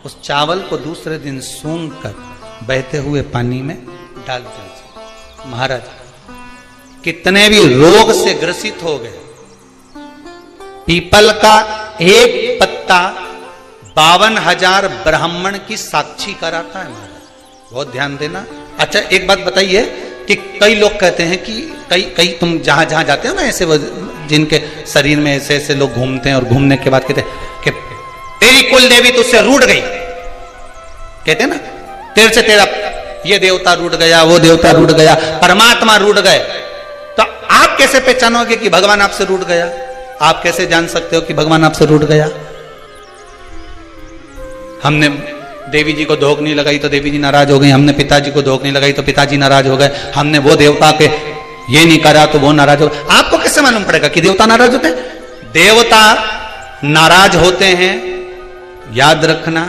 उस चावल को दूसरे दिन सूंघ कर बहते हुए पानी में डाल दीजिए। महाराज कितने भी रोग से ग्रसित हो गए, पीपल का एक पत्ता 52,000 ब्राह्मण की साक्षी कराता है महाराज, बहुत ध्यान देना। अच्छा एक बात बताइए कि कई लोग कहते हैं कि कई तुम जहां जहां जाते हो ना, ऐसे जिनके शरीर में ऐसे ऐसे लोग घूमते हैं और घूमने के बाद कहते हैं कि तेरी कुल देवी तुझसे रूठ गई, कहते हैं ना, तेरे से तेरा ये देवता रूठ गया, वो देवता रूठ गया, परमात्मा रूठ गए। तो आप कैसे पहचानोगे कि भगवान आपसे रूठ गया? आप कैसे जान सकते हो कि भगवान आपसे रूठ गया? हमने देवी जी को धोख नहीं लगाई तो देवी जी नाराज हो गई, हमने पिताजी को धोख नहीं लगाई तो पिताजी नाराज हो गए, हमने वो देवता के ये नहीं करा तो वो नाराज हो गए। आपको कैसे मालूम पड़ेगा कि देवता नाराज होते हैं? देवता नाराज होते हैं, याद रखना,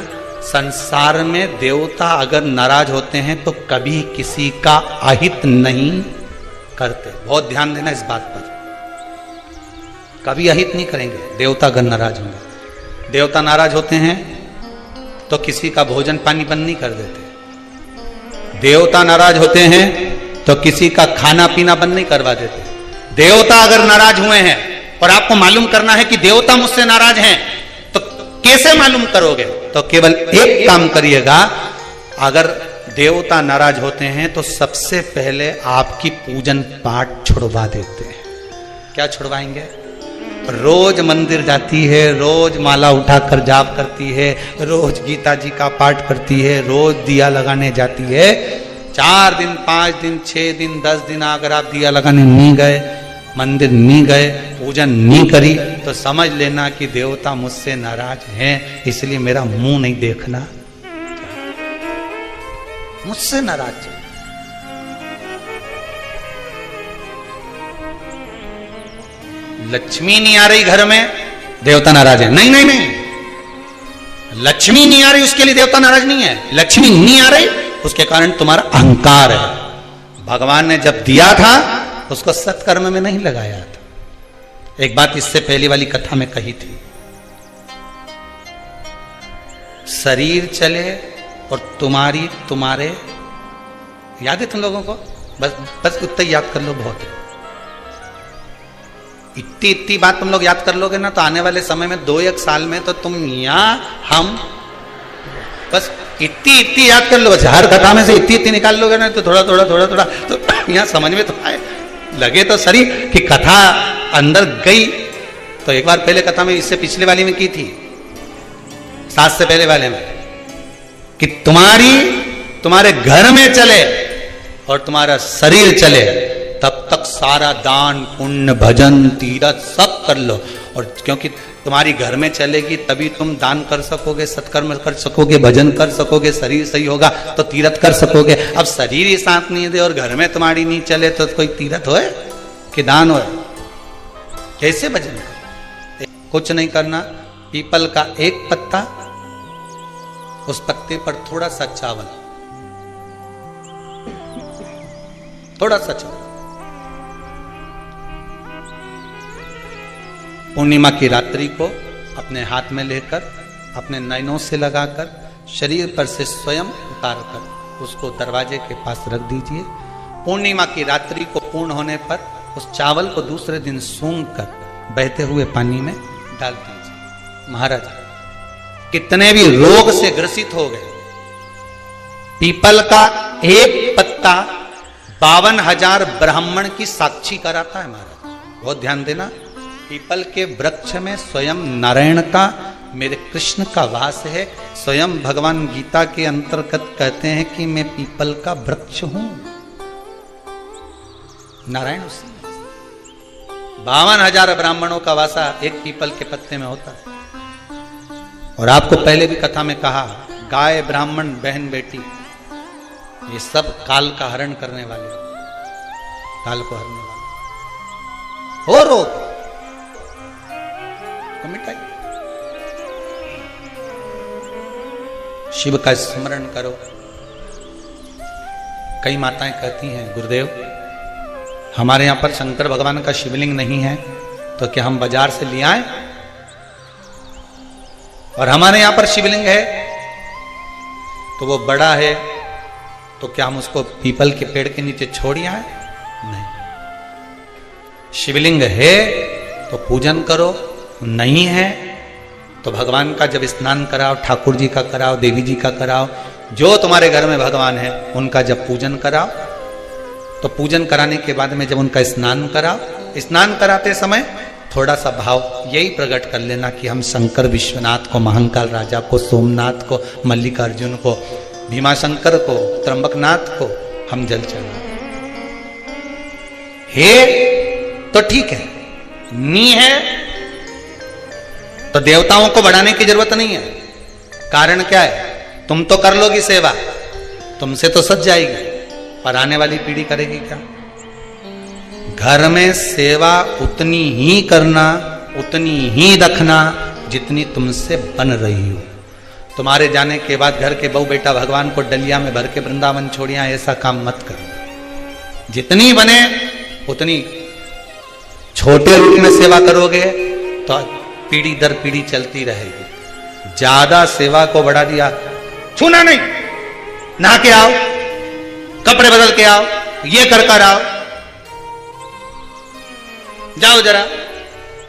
संसार में देवता अगर नाराज होते हैं तो कभी किसी का अहित नहीं करते। बहुत ध्यान देना इस बात पर, कभी अहित नहीं करेंगे देवता अगर नाराज होंगे। देवता नाराज होते हैं तो किसी का भोजन पानी बंद नहीं कर देते। देवता नाराज होते हैं तो किसी का खाना पीना बंद नहीं करवा देते। देवता अगर नाराज हुए हैं और आपको मालूम करना है कि देवता मुझसे नाराज हैं, तो कैसे मालूम करोगे? तो केवल एक काम करिएगा, अगर देवता नाराज होते हैं तो सबसे पहले आपकी पूजन पाठ छुड़वा देते हैं। क्या छुड़वाएंगे? रोज मंदिर जाती है, रोज माला उठाकर जाप करती है, रोज गीता जी का पाठ करती है, रोज दिया लगाने जाती है। 4 दिन 5 दिन 6 दिन 10 दिन अगर आप दिया लगाने नहीं गए, मंदिर नहीं गए, पूजन नहीं करी, तो समझ लेना कि देवता मुझसे नाराज हैं, इसलिए मेरा मुंह नहीं देखना, मुझसे नाराज। लक्ष्मी नहीं आ रही घर में, देवता नाराज है? नहीं नहीं नहीं, लक्ष्मी नहीं आ रही उसके लिए देवता नाराज नहीं है। लक्ष्मी नहीं आ रही उसके कारण तुम्हारा अहंकार है। भगवान ने जब दिया था उसको सत्कर्म में नहीं लगाया था। एक बात इससे पहली वाली कथा में कही थी, शरीर चले और तुम्हारे याद है तुम लोगों को? बस उतना याद कर लो, बहुत है। इतनी बात तुम लोग याद कर लोगे ना तो आने वाले समय में 2-1 साल में तो तुम हम बस इतनी याद कर लो, बस हर कथा में से इतनी निकाल लोगे ना तो थोड़ा तो यहाँ समझ में तो आए, लगे तो सही कि कथा अंदर गई। तो एक बार पहले कथा में, इससे पिछले वाली में की थी, 7 से पहले वाले में, कि तुम्हारे घर में चले और तुम्हारा शरीर चले, तब तक सारा दान पुण्य भजन तीरथ सब कर लो। और क्योंकि तुम्हारी घर में चलेगी तभी तुम दान कर सकोगे, सत्कर्म कर सकोगे, भजन कर सकोगे, शरीर सही होगा तो तीरथ कर सकोगे। अब शरीर ही साथ नहीं दे और घर में तुम्हारी नहीं चले तो कोई तीरथ होए कि दान होए? कैसे भजन करो? कुछ नहीं करना, पीपल का एक पत्ता, उस पत्ते पर थोड़ा सा चावल, थोड़ा सा चावल, पूर्णिमा की रात्रि को अपने हाथ में लेकर अपने नयनों से लगाकर शरीर पर से स्वयं उतार कर उसको दरवाजे के पास रख दीजिए। पूर्णिमा की रात्रि को पूर्ण होने पर उस चावल को दूसरे दिन सूंघ कर बहते हुए पानी में डाल दीजिए। महाराज कितने भी रोग से ग्रसित हो गए, पीपल का एक पत्ता 52,000 ब्राह्मण की साक्षी कराता है। महाराज बहुत ध्यान देना, पीपल के वृक्ष में स्वयं नारायण का, मेरे कृष्ण का वास है। स्वयं भगवान गीता के अंतर्गत कहते हैं कि मैं पीपल का वृक्ष हूं, नारायण उसी 52,000 ब्राह्मणों का वासा एक पीपल के पत्ते में होता है। और आपको पहले भी कथा में कहा, गाय ब्राह्मण बहन बेटी ये सब काल का हरण करने वाले, काल को हरने वाले हो, रोग मिटाई। शिव का स्मरण करो। कई माताएं कहती हैं, गुरुदेव हमारे यहां पर शंकर भगवान का शिवलिंग नहीं है तो क्या हम बाजार से ले आए? और हमारे यहां पर शिवलिंग है तो वो बड़ा है तो क्या हम उसको पीपल के पेड़ के नीचे छोड़ आए? नहीं। शिवलिंग है तो पूजन करो, नहीं है तो भगवान का जब स्नान कराओ, ठाकुर जी का कराओ, देवी जी का कराओ, जो तुम्हारे घर में भगवान है उनका जब पूजन कराओ, तो पूजन कराने के बाद में जब उनका स्नान कराओ, स्नान कराते समय थोड़ा सा भाव यही प्रकट कर लेना कि हम शंकर विश्वनाथ को, महाकाल राजा को, सोमनाथ को, मल्लिकार्जुन को, भीमाशंकर को, त्र्यंबकनाथ को हम जल चढ़ा है तो ठीक है, नी है तो देवताओं को बढ़ाने की जरूरत नहीं है। कारण क्या है? तुम तो कर लोगी सेवा, तुमसे तो सज जाएगी, पर आने वाली पीढ़ी करेगी क्या? घर में सेवा उतनी ही करना, उतनी ही रखना जितनी तुमसे बन रही हो। तुम्हारे जाने के बाद घर के बहू बेटा भगवान को डलिया में भर के वृंदावन छोड़िया, ऐसा काम मत करो। जितनी बने उतनी छोटे रूप में सेवा करोगे तो पीढ़ी दर पीढ़ी चलती रहेगी। ज्यादा सेवा को बढ़ा दिया, छूना नहीं, नहा के आओ, कपड़े बदल के आओ, ये कर आओ, जाओ जरा।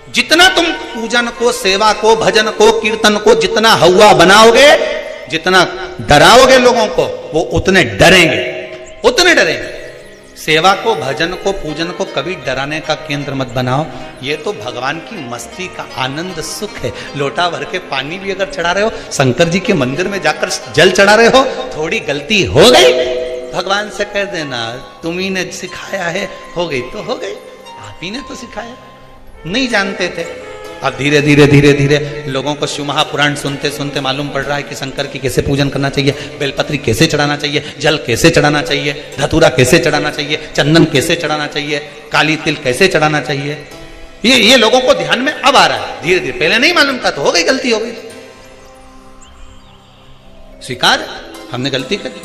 जितना तुम पूजन को, सेवा को, भजन को, कीर्तन को जितना हवा बनाओगे, जितना डराओगे लोगों को, वो उतने डरेंगे, उतने डरेंगे। सेवा को, भजन को, पूजन को कभी डराने का केंद्र मत बनाओ। ये तो भगवान की मस्ती का आनंद सुख है। लोटा भर के पानी भी अगर चढ़ा रहे हो, शंकर जी के मंदिर में जाकर जल चढ़ा रहे हो, थोड़ी गलती हो गई भगवान से कह देना, तुम्ही ने सिखाया है, हो गई तो हो गई, आप ही ने तो सिखाया, नहीं जानते थे। अब धीरे धीरे धीरे धीरे लोगों को शिव महापुराण सुनते सुनते मालूम पड़ रहा है कि शंकर की कैसे पूजन करना चाहिए, बेलपत्री कैसे चढ़ाना चाहिए, जल कैसे चढ़ाना चाहिए, धतूरा कैसे चढ़ाना चाहिए, चंदन कैसे चढ़ाना चाहिए, काली तिल कैसे चढ़ाना चाहिए। ये लोगों को ध्यान में अब आ रहा है धीरे धीरे। पहले नहीं मालूम था तो हो गई, गलती हो गई, स्वीकार, हमने गलती कर दी।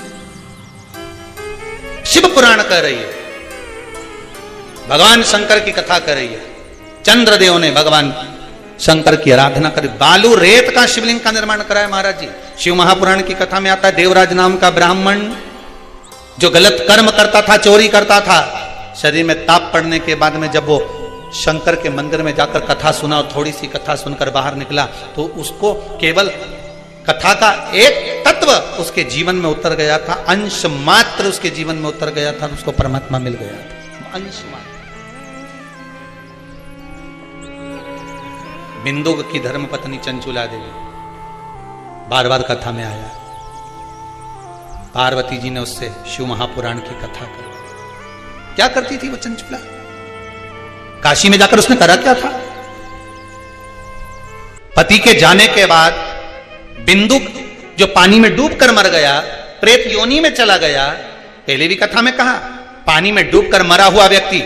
शिव पुराण कह रही है, भगवान शंकर की कथा कर रही है। चंद्रदेव ने भगवान शंकर की आराधना करी, बालू रेत का शिवलिंग का निर्माण कराया महाराज जी। शिव महापुराण की कथा में आता है, देवराज नाम का ब्राह्मण जो गलत कर्म करता था, चोरी करता था, शरीर में ताप पड़ने के बाद में जब वो शंकर के मंदिर में जाकर कथा सुना और थोड़ी सी कथा सुनकर बाहर निकला, तो उसको केवल कथा का एक तत्व उसके जीवन में उतर गया था, अंश मात्र उसके जीवन में उतर गया था, उसको परमात्मा मिल गया था, अंश मात्र। बिंदु की धर्मपत्नी चंचुला देवी बार बार कथा में आया, पार्वती जी ने उससे शिव महापुराण की कथा कर। क्या करती थी वो चंचुला? काशी में जाकर उसने करा क्या था? पति के जाने के बाद बिंदु जो पानी में डूबकर मर गया, प्रेत योनि में चला गया। पहले भी कथा में कहा, पानी में डूबकर मरा हुआ व्यक्ति,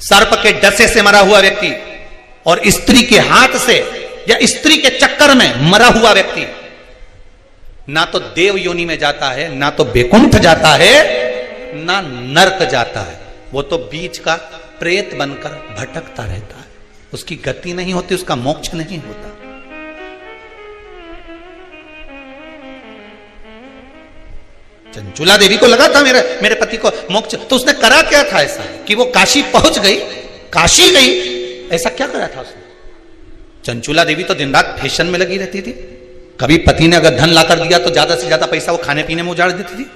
सर्प के डसे से मरा हुआ व्यक्ति और स्त्री के हाथ से या स्त्री के चक्कर में मरा हुआ व्यक्ति ना तो देव योनि में जाता है, ना तो बैकुंठ जाता है, ना नरक जाता है। वो तो बीच का प्रेत बनकर भटकता रहता है, उसकी गति नहीं होती, उसका मोक्ष नहीं होता। चंचुला देवी को लगा था मेरे पति को मोक्ष, तो उसने करा क्या था ऐसा कि वो काशी पहुंच गई, काशी गई, ऐसा क्या करा था उसने? चंचुला देवी तो दिन रात फैशन में लगी रहती थी। कभी पति ने अगर धन लाकर दिया तो ज्यादा से ज्यादा पैसा वो खाने पीने में उजाड़ देती थी।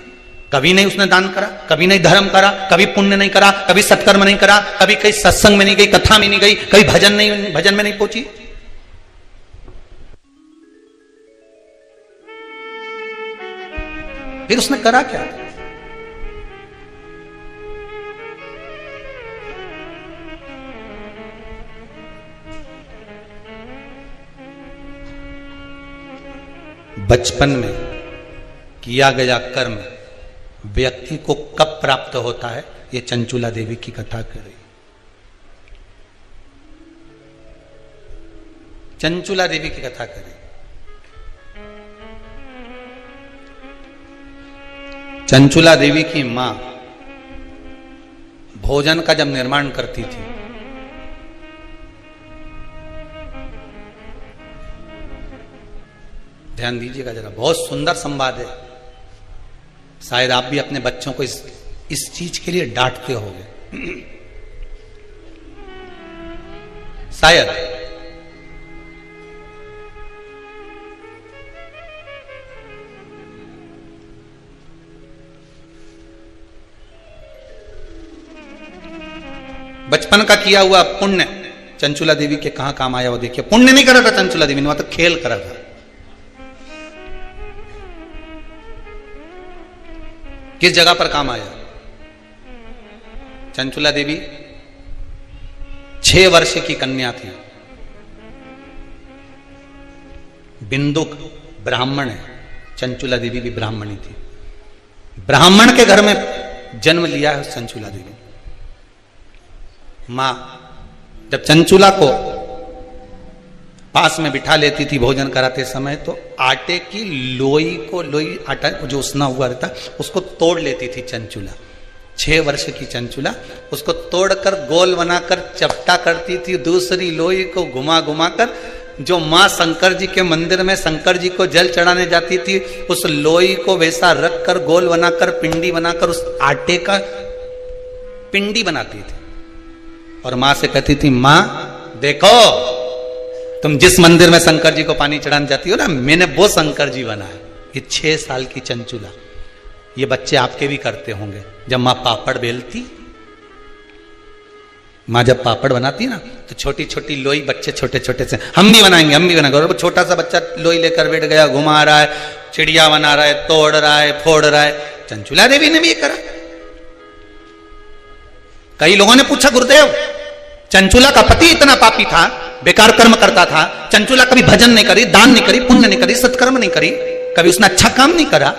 कभी नहीं उसने दान करा, कभी नहीं धर्म करा, कभी पुण्य नहीं करा, कभी सत्कर्म नहीं करा, कभी कहीं सत्संग में नहीं गई, कथा में नहीं गई, कभी भजन में नहीं पहुंची। फिर उसने करा क्या? बचपन में किया गया कर्म व्यक्ति को कब प्राप्त होता है, ये चंचुला देवी की कथा कर रही। चंचुला देवी की कथा कर रही। चंचुला देवी की मां भोजन का जब निर्माण करती थी, ध्यान दीजिएगा जरा, बहुत सुंदर संवाद है। शायद आप भी अपने बच्चों को इस चीज के लिए डांटते होंगे शायद। बचपन का किया हुआ पुण्य चंचुला देवी के कहां काम आया वो देखिए। पुण्य नहीं करा था चंचुला देवी ने, वहां तो खेल करा था। किस जगह पर काम आया? चंचुला देवी 6 वर्ष की कन्या थी। बिंदुक ब्राह्मण है, चंचुला देवी भी ब्राह्मणी थी। ब्राह्मण के घर में जन्म लिया है चंचुला देवी। मां जब चंचुला को पास में बिठा लेती थी भोजन कराते समय, तो आटे की लोई को, लोई आटा जो उसना हुआ रहता उसको तोड़ लेती थी चंचुला। 6 वर्ष की चंचुला उसको तोड़कर गोल बनाकर चपटा करती थी। दूसरी लोई को घुमा घुमा कर जो मां शंकर जी के मंदिर में शंकर जी को जल चढ़ाने जाती थी, उस लोई को वैसा रख कर गोल बनाकर पिंडी बनाकर उस आटे का पिंडी बनाती थी। और मां से कहती थी, मां देखो तुम जिस मंदिर में शंकर जी को पानी चढ़ाने जाती हो ना, मैंने वो शंकर जी बना है। ये 6 साल की चंचुला। ये बच्चे आपके भी करते होंगे। जब मां पापड़ बेलती, मां जब पापड़ बनाती ना, तो छोटी छोटी लोई बच्चे छोटे छोटे से, हम भी बनाएंगे हम भी बनाएंगे। और वो छोटा सा बच्चा लोई लेकर बैठ गया, घुमा रहा है, चिड़िया बना रहा है, तोड़ रहा है, फोड़ रहा है। चंचुला देवी ने भी ये करा। कई लोगों ने पूछा, गुरुदेव चंचुला का पति इतना पापी था, बेकार कर्म करता था, चंचुला कभी भजन नहीं करी, दान नहीं करी, पुण्य नहीं करी, सत्कर्म नहीं करी, कभी उसने अच्छा काम नहीं करा,